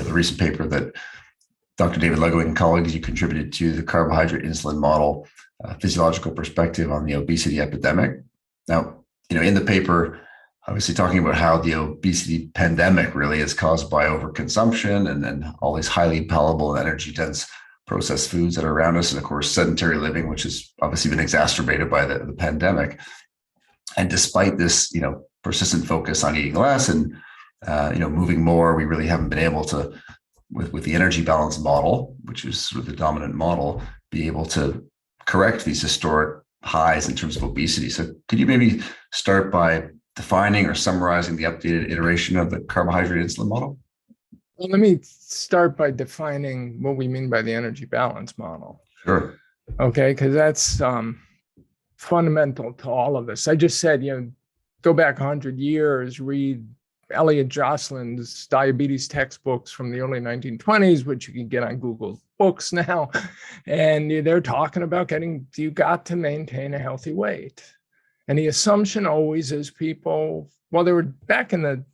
the recent paper that Dr. David Ludwig and colleagues, you contributed to the carbohydrate-insulin model, physiological perspective on the obesity epidemic. Now, in the paper, obviously talking about how the obesity pandemic really is caused by overconsumption and all these highly palatable and energy-dense processed foods that are around us, and of course, sedentary living, which has obviously been exacerbated by the pandemic. And despite this, persistent focus on eating less and moving more, we really haven't been able to, with the energy balance model, which is sort of the dominant model, be able to correct these historic highs in terms of obesity. So could you maybe start by defining or summarizing the updated iteration of the carbohydrate-insulin model? Well, let me start by defining what we mean by the energy balance model. Sure. Okay, because that's fundamental to all of this. I just said, go back 100 years, read Elliot Jocelyn's diabetes textbooks from the early 1920s, which you can get on Google Books now. And they're talking about you got to maintain a healthy weight. And the assumption always is people, they were back until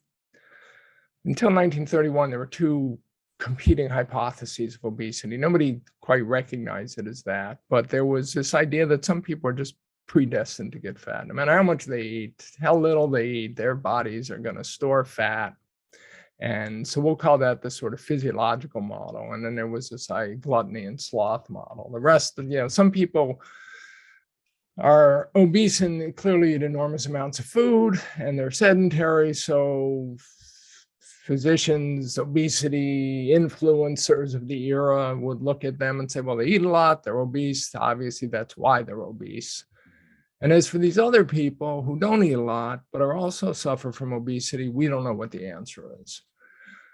1931, there were two competing hypotheses of obesity. Nobody quite recognized it as that, but there was this idea that some people are just predestined to get fat. No matter how much they eat, how little they eat, their bodies are going to store fat. And so we'll call that the sort of physiological model. And then there was this gluttony and sloth model. The rest, some people are obese and clearly eat enormous amounts of food and they're sedentary. So physicians, obesity influencers of the era would look at them and say, well, they eat a lot, they're obese. Obviously, that's why they're obese. And as for these other people who don't eat a lot, but are also suffer from obesity, we don't know what the answer is.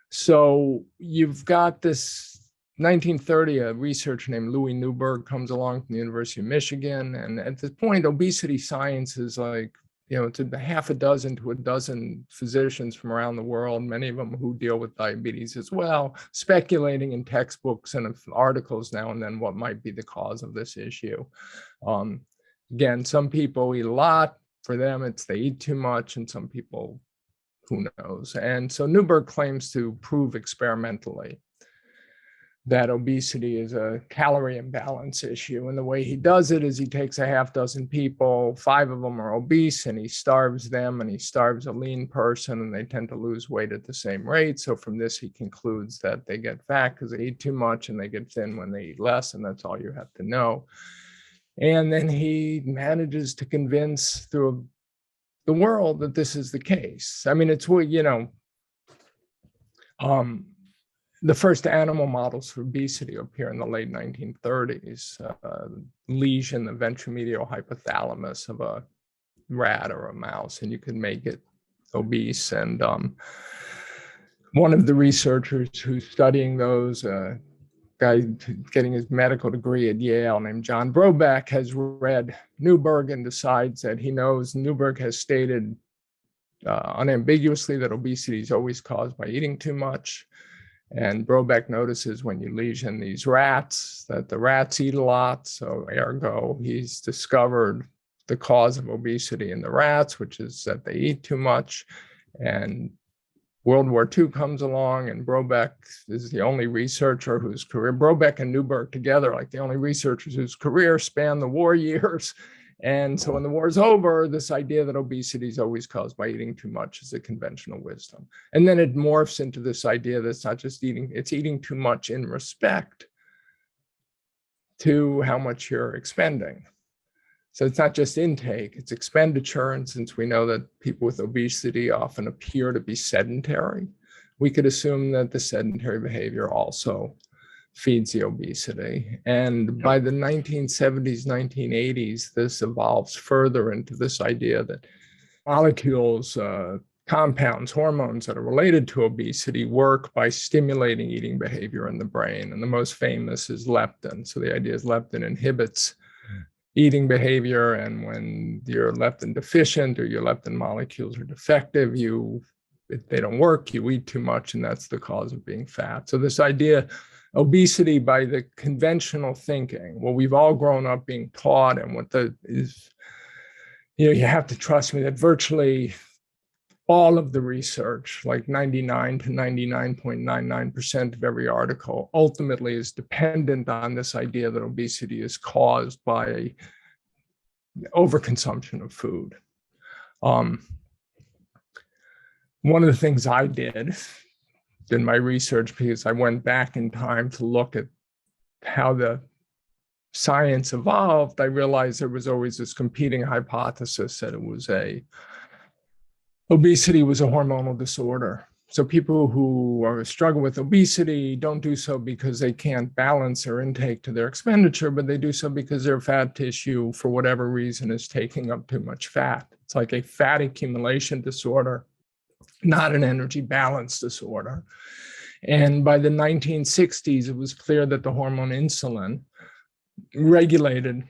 So you've got this 1930, a researcher named Louis Newberg comes along from the University of Michigan. And at this point, obesity science is like, it's a half a dozen to a dozen physicians from around the world, many of them who deal with diabetes as well, speculating in textbooks and articles now and then what might be the cause of this issue. Again, some people eat a lot. For them, it's they eat too much, and some people, who knows? And so Newberg claims to prove experimentally that obesity is a calorie imbalance issue. And the way he does it is he takes a half dozen people, 5 of them are obese, and he starves them, and he starves a lean person, and they tend to lose weight at the same rate. So from this, he concludes that they get fat because they eat too much, and they get thin when they eat less, and that's all you have to know. And then he manages to convince through the world that this is the case. I mean, it's, the first animal models for obesity appear in the late 1930s. Lesion, the ventromedial hypothalamus of a rat or a mouse, and you can make it obese. And one of the researchers who's studying those, guy getting his medical degree at Yale named John Brobeck, has read Newberg and decides that he knows Newberg has stated unambiguously that obesity is always caused by eating too much. And Brobeck notices when you lesion these rats that the rats eat a lot. So ergo, he's discovered the cause of obesity in the rats, which is that they eat too much. And World War II comes along, and Brobeck is the only researcher whose career, Brobeck and Newberg together, like the only researchers whose career span the war years. And so when the war is over, this idea that obesity is always caused by eating too much is a conventional wisdom. And then it morphs into this idea that it's not just eating, it's eating too much in respect to how much you're expending. So it's not just intake, it's expenditure. And since we know that people with obesity often appear to be sedentary, we could assume that the sedentary behavior also feeds the obesity. And by the 1970s, 1980s, this evolves further into this idea that molecules, compounds, hormones that are related to obesity work by stimulating eating behavior in the brain. And the most famous is leptin. So the idea is leptin inhibits eating behavior. And when you're leptin deficient or your leptin molecules are defective, if they don't work, you eat too much, and that's the cause of being fat. So this idea, obesity by the conventional thinking, well, we've all grown up being taught, and you have to trust me that virtually all of the research, like 99 to 99.99% of every article, ultimately is dependent on this idea that obesity is caused by overconsumption of food. One of the things I did in my research, because I went back in time to look at how the science evolved, I realized there was always this competing hypothesis that obesity was a hormonal disorder. So people who struggle with obesity don't do so because they can't balance their intake to their expenditure, but they do so because their fat tissue, for whatever reason, is taking up too much fat. It's like a fat accumulation disorder, not an energy balance disorder. And by the 1960s, it was clear that the hormone insulin regulated,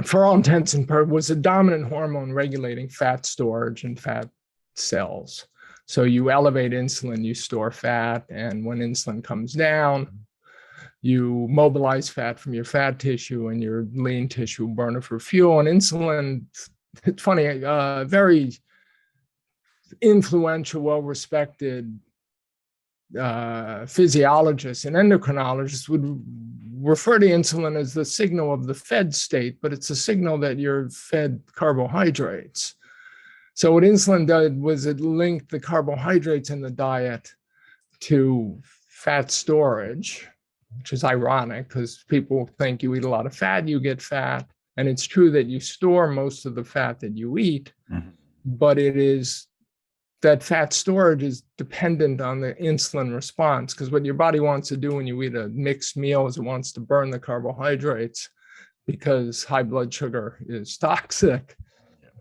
for all intents and purposes, was a dominant hormone regulating fat storage and fat cells. So you elevate insulin, you store fat, and when insulin comes down, you mobilize fat from your fat tissue and your lean tissue burn it for fuel. And insulin, it's funny, very influential, well-respected physiologists and endocrinologists would refer to insulin as the signal of the fed state, but it's a signal that you're fed carbohydrates. So what insulin did was it linked the carbohydrates in the diet to fat storage, which is ironic because people think you eat a lot of fat, you get fat. And it's true that you store most of the fat that you eat, but it is that fat storage is dependent on the insulin response, because what your body wants to do when you eat a mixed meal is it wants to burn the carbohydrates because high blood sugar is toxic.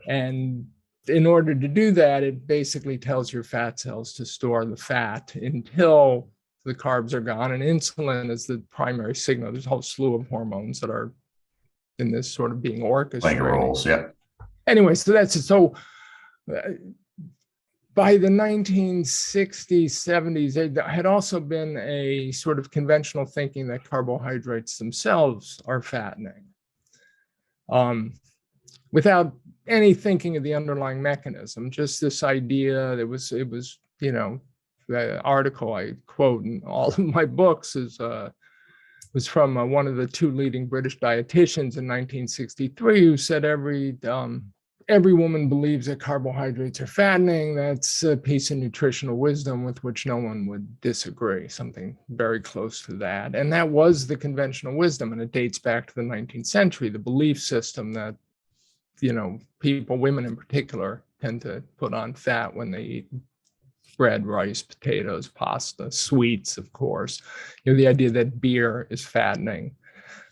And in order to do that, it basically tells your fat cells to store the fat until the carbs are gone. And insulin is the primary signal. There's a whole slew of hormones that are in this sort of being orchestrated. Playing roles, yeah. Anyway, so that's it. So by the 1960s, 70s, there had also been a sort of conventional thinking that carbohydrates themselves are fattening, without any thinking of the underlying mechanism. Just this idea that it was, the article I quote in all of my books was from one of the two leading British dietitians in 1963, who said every woman believes that carbohydrates are fattening. That's a piece of nutritional wisdom with which no one would disagree, something very close to that. And that was the conventional wisdom, and it dates back to the 19th century, the belief system that, people, women in particular, tend to put on fat when they eat bread, rice, potatoes, pasta, sweets, of course. The idea that beer is fattening.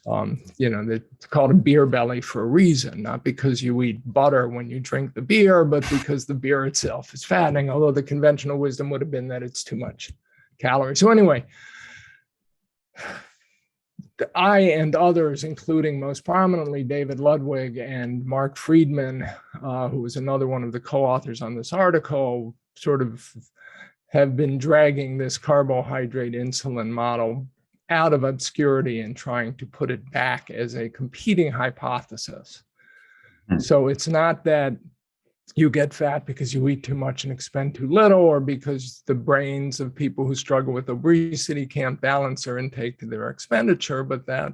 It's called a beer belly for a reason, not because you eat butter when you drink the beer, but because the beer itself is fattening, although the conventional wisdom would have been that it's too much calories. So anyway, I and others, including most prominently David Ludwig and Marc Friedman, who was another one of the co-authors on this article, sort of have been dragging this carbohydrate insulin model out of obscurity and trying to put it back as a competing hypothesis. So it's not that you get fat because you eat too much and expend too little, or because the brains of people who struggle with obesity can't balance their intake to their expenditure, but that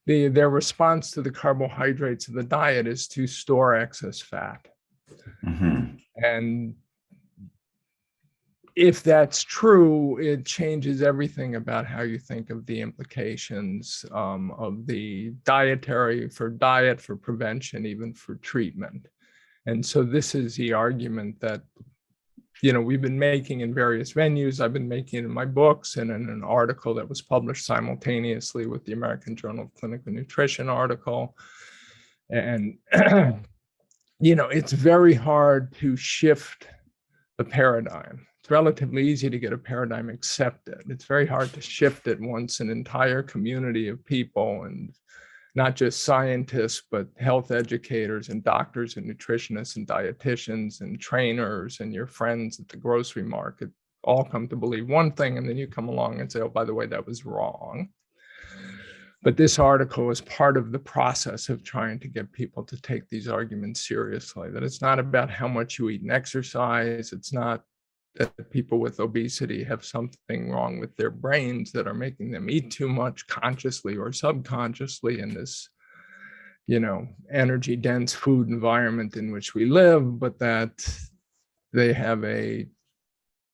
their response to the carbohydrates of the diet is to store excess fat. And if that's true, it changes everything about how you think of the implications of the dietary, for diet, for prevention, even for treatment. And so this is the argument that, we've been making in various venues. I've been making it in my books and in an article that was published simultaneously with the American Journal of Clinical Nutrition article. And, it's very hard to shift the paradigm. It's relatively easy to get a paradigm accepted. It's very hard to shift it once an entire community of people, and not just scientists, but health educators and doctors and nutritionists and dietitians and trainers and your friends at the grocery market all come to believe one thing, and then you come along and say, oh, by the way, that was wrong. But this article is part of the process of trying to get people to take these arguments seriously, that it's not about how much you eat and exercise. It's not that people with obesity have something wrong with their brains that are making them eat too much consciously or subconsciously in this, energy dense food environment in which we live, but that they have a,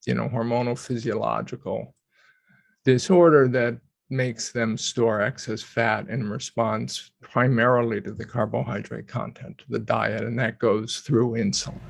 hormonal physiological disorder that makes them store excess fat in response primarily to the carbohydrate content of the diet, and that goes through insulin.